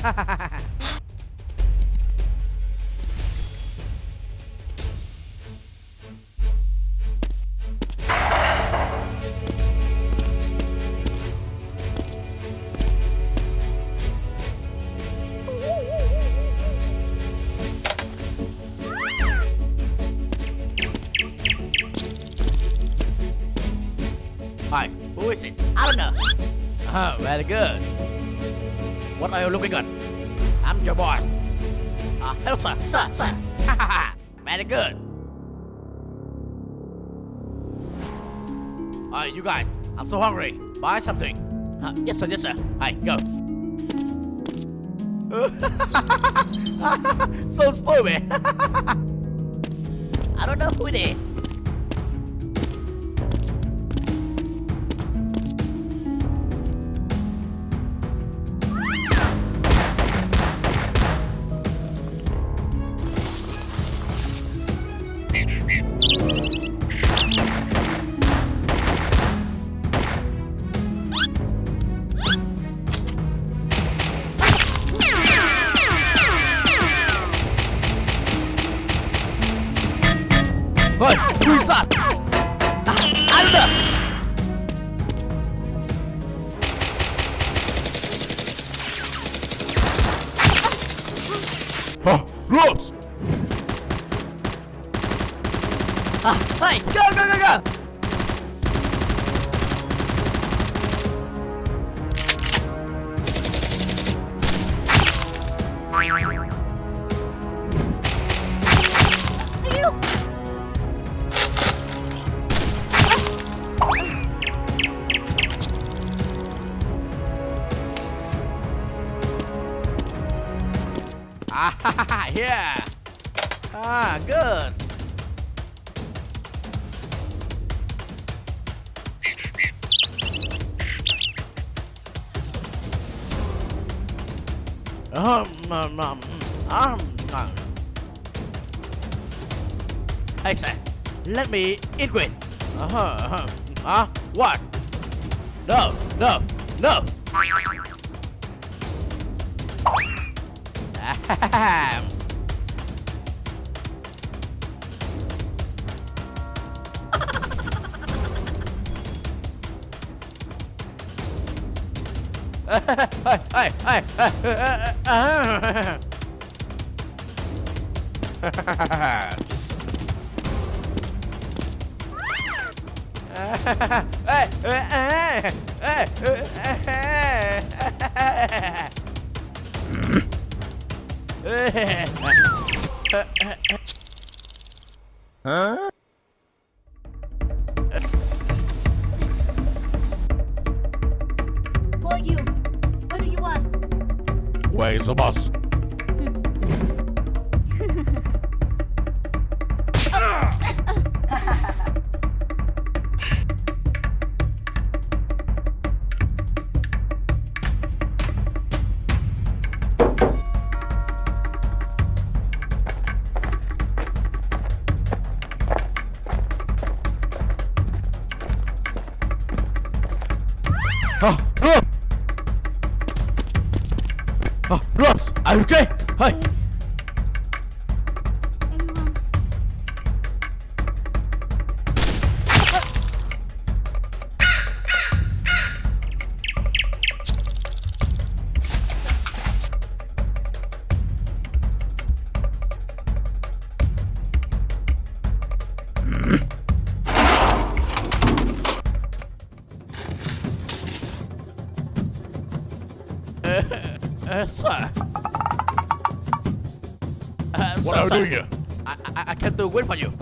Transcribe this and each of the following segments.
Hi, who is this? I don't know. Very good. What are you looking at? I'm your boss. Hello, sir. Sir. Very good. You guys, I'm so hungry. Buy something. Yes, sir. Hi, go. So stupid. I don't know who it is. Hey, who is that? I don't know. Rose! Hey, go! Yeah. Good. Hey, sir. Let me eat with. What? No. Huh? Who are you? What do you want? Where is the boss? Rose, are you okay? Hey. Everyone. Sir. What are you doing here? I can't wait for you.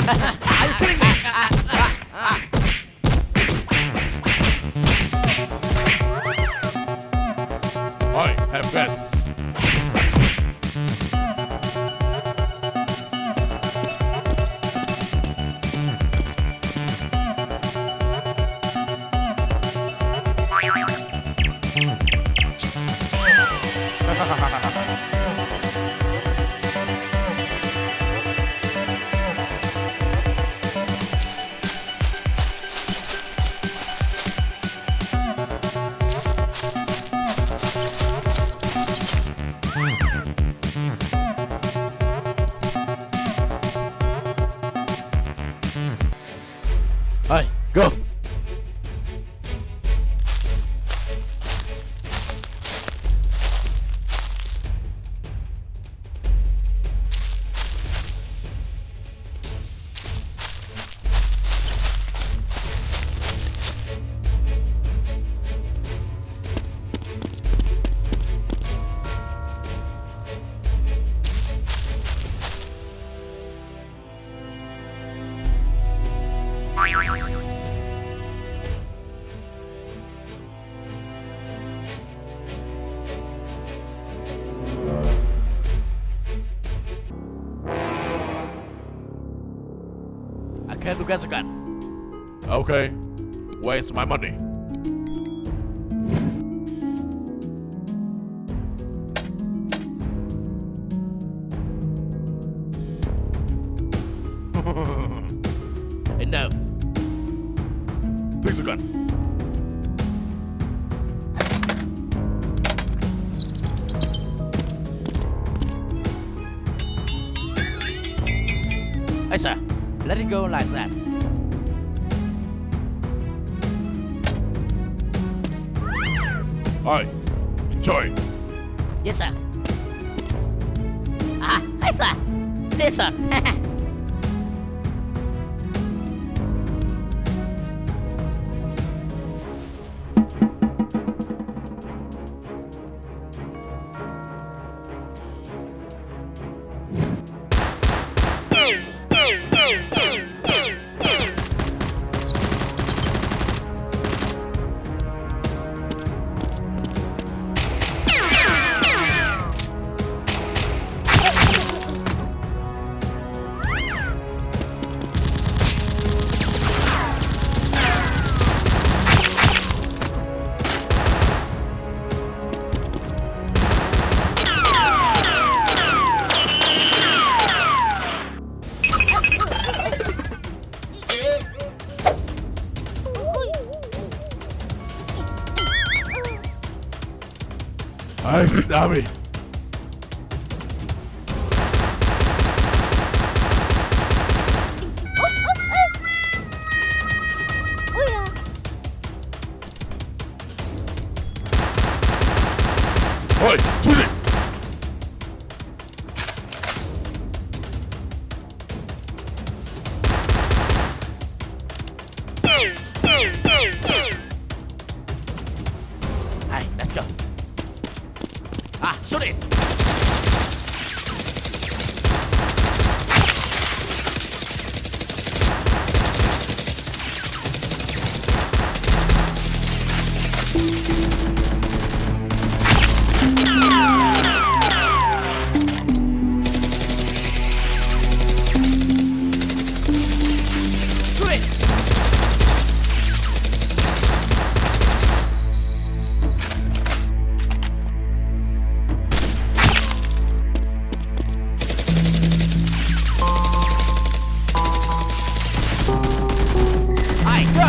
Are you kidding me? I have guests. Oke, tugaskan. Okay. Where's my money? Enough. Tugaskan. Hey, sir. Let it go like that. Alright. Enjoy. Yes, sir. Hey, sir. Listen. Hey, Snobby. Oh yeah. Alright, do this. Hey, let's go. Shoot it. Shoot it. Hey, go.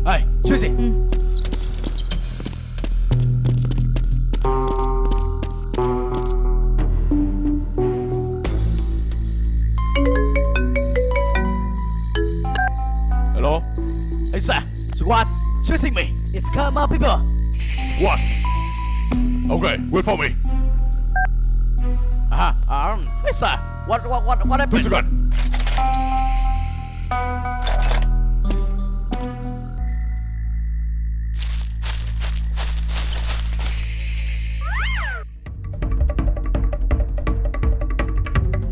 Hey, choose it. Hello? Hey, sir. S.W.A.T. chasing me. It's come up, people. What? Okay, wait for me. Hey, sir. What happened? Tugaskan.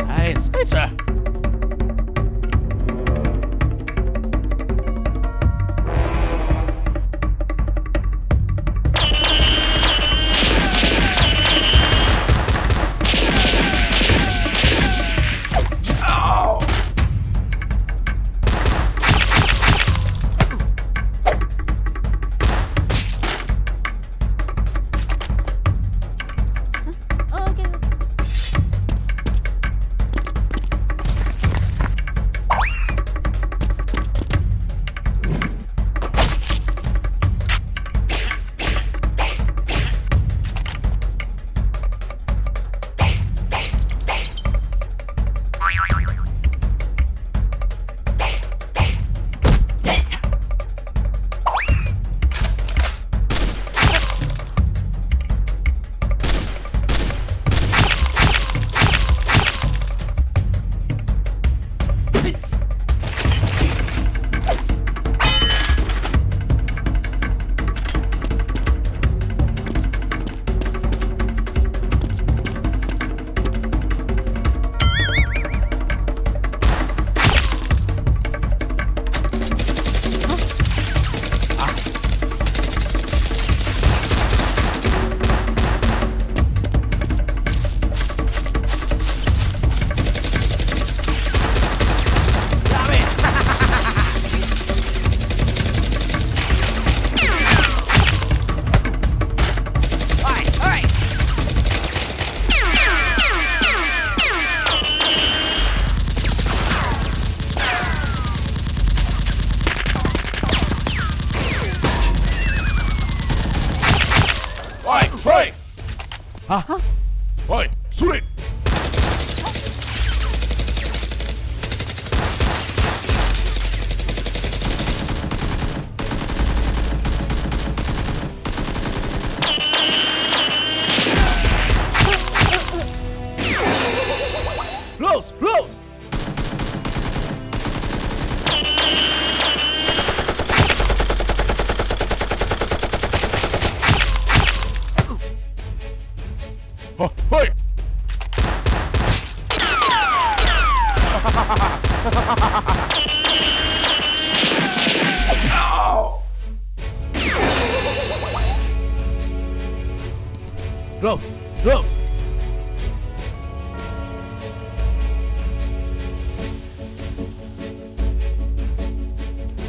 Nice. Hey, sir. Oh, okay. Huh? Oi, shoot it! Close! Close! Oi! Close! Close!